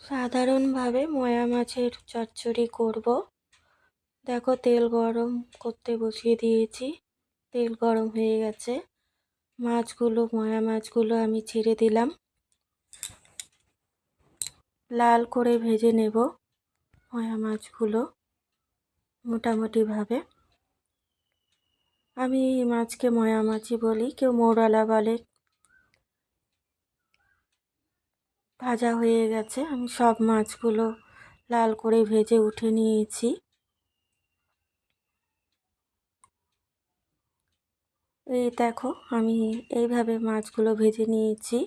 সাধারণভাবে ময়া মাছের চচ্চড়ি করব। দেখো, তেল গরম করতে বসিয়ে দিয়েছি। তেল গরম হয়ে গেছে। ময়া মাছগুলো আমি ছেড়ে দিলাম। লাল করে ভেজে নেব ময়া মাছগুলো মোটামুটিভাবে। আমি এই মাছকে ময়া মাছই বলি, কেউ মৌরলা বলে। ভাজা হয়ে গেছে। আমি সব মাছগুলো লাল করে ভেজে উঠে নিয়েছি। এই দেখো, আমি এইভাবে মাছগুলো ভেজে নিয়েছি।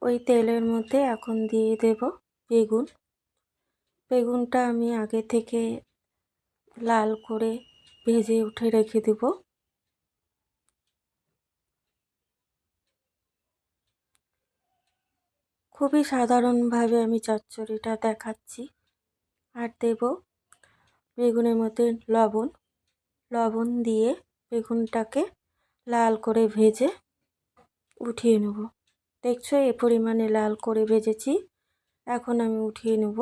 ওই তেলের মধ্যে এখন দিয়ে দেব বেগুন। বেগুনটা আমি আগে থেকে লাল করে ভেজে উঠে রেখে দেব। খুবই সাধারণভাবে আমি চচ্চড়িটা দেখাচ্ছি। আর দেব বেগুনের মধ্যে লবণ দিয়ে বেগুনটাকে লাল করে ভেজে উঠিয়ে নেব। দেখছো, এ পরিমাণে লাল করে ভেজেছি। এখন আমি উঠিয়ে নেব।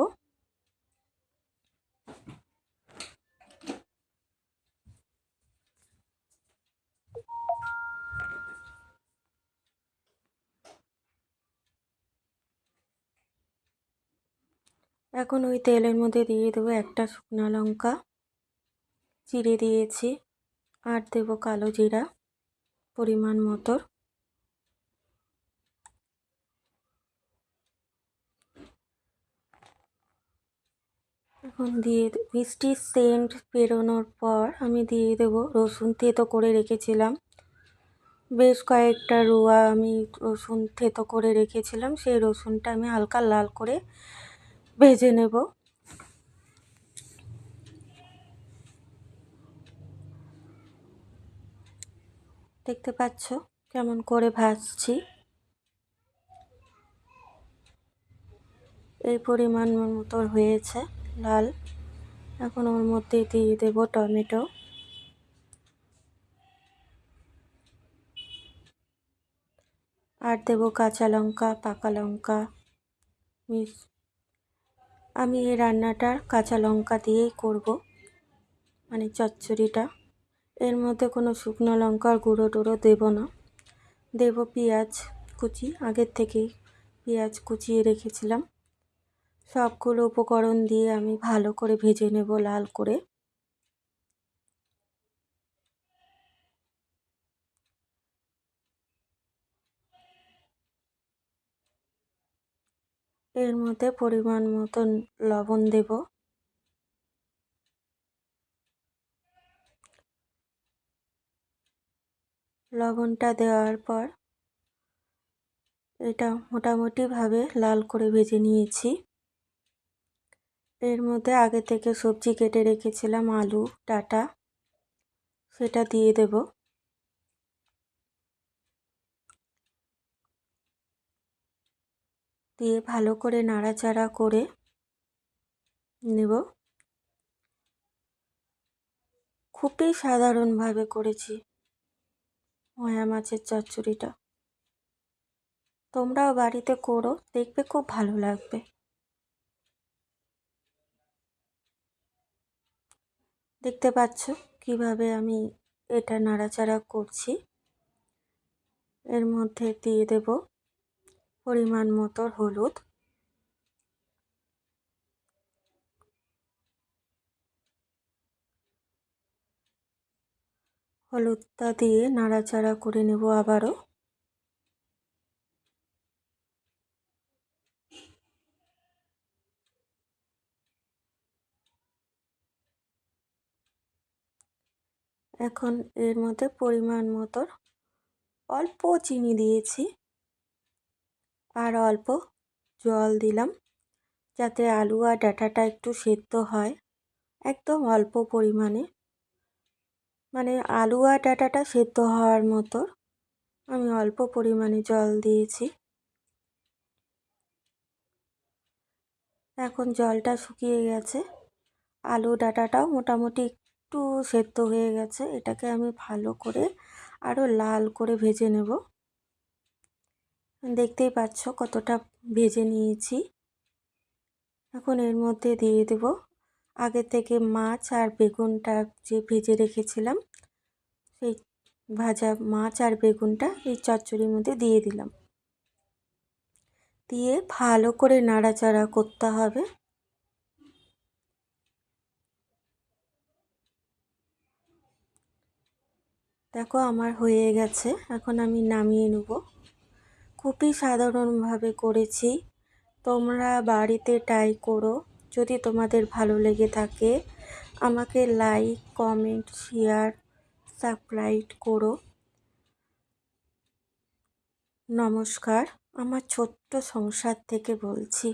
এখন ওই তেলের মধ্যে দিয়ে দেবো একটা শুকনো লঙ্কা চিড়ে দিয়েছি, আর দেবো কালো জিরা পরিমাণ মতো। এখন দিয়ে মিষ্টির সেন্ট বেরোনোর পর আমি দিয়ে দেবো রসুন থেতো করে রেখেছিলাম। বেশ কয়েকটা রুয়া আমি রসুন থেতো করে রেখেছিলাম। সেই রসুনটা আমি হালকা লাল করে ভেজে নেব। দেখতে পাচ্ছ কেমন করে ভাজছি। এই পরিমাণ মতো হয়েছে লাল। এখন ওর মধ্যে দিয়ে দেব টমেটো, আর দেব কাঁচা লঙ্কা, পাকা লঙ্কা। আমি এই রান্নাটা কাঁচা লঙ্কা দিয়েই করব, মানে চচ্চড়িটা। এর মধ্যে কোনো শুকনো লঙ্কার গুঁড়ো টুড়ো দেব না। দেব পেঁয়াজ কুচি, আগের থেকেই পেঁয়াজ কুচিয়ে রেখেছিলাম। সবগুলো উপকরণ দিয়ে আমি ভালো করে ভেজে নেব লাল করে। এর মধ্যে পরিমাণ মতন লবণ দেব। লবণটা দেওয়ার পর এটা মোটামুটিভাবে লাল করে ভেজে নিয়েছি। এর মধ্যে আগে থেকে সবজি কেটে রেখেছিলাম, আলু ডাঁটা, সেটা দিয়ে দেব। দিয়ে ভালো করে নাড়াচাড়া করে নেব। খুবই সাধারণভাবে করেছি ময়া মাছের চচ্চড়িটা। তোমরাও বাড়িতে করো, দেখবে খুব ভালো লাগবে। দেখতে পাচ্ছ কিভাবে আমি এটা নাড়াচাড়া করছি। এর মধ্যে দিয়ে দেব পরিমাণ মতো হলুদ। হলুদটা দিয়ে নাড়াচাড়া করে নেব আবারও। এখন এর মধ্যে পরিমাণ মতো অল্প চিনি দিয়েছি, আর অল্প জল দিলাম, যাতে আলু আর ডাঁটাটা একটু সেদ্ধ হয়। একদম অল্প পরিমাণে, মানে আলু আর ডাঁটাটা সেদ্ধ হওয়ার মতো আমি অল্প পরিমাণে জল দিয়েছি। এখন জলটা শুকিয়ে গেছে, আলু ডাঁটাটাও মোটামুটি একটু সেদ্ধ হয়ে গেছে। এটাকে আমি ভালো করে আরও লাল করে ভেজে নেব। দেখতেই পাচ্ছ কতটা ভেজে নিয়েছি। এখন এর মধ্যে দিয়ে দেব আগে থেকে মাছ আর বেগুনটা যে ভেজে রেখেছিলাম, সেই ভাজা মাছ আর বেগুনটা এই চচ্চড়ির মধ্যে দিয়ে দিলাম। দিয়ে ভালো করে নাড়াচাড়া করতে হবে। দেখো আমার হয়ে গেছে, এখন আমি নামিয়ে নেব। খুবই সাধারণভাবে করেছি, তোমরা বাড়িতে ট্রাই করো। যদি তোমাদের ভালো লেগে থাকে আমাকে লাইক, কমেন্ট, শেয়ার, সাবস্ক্রাইব করো। নমস্কার, আমার ছোট্ট সংসার থেকে বলছি।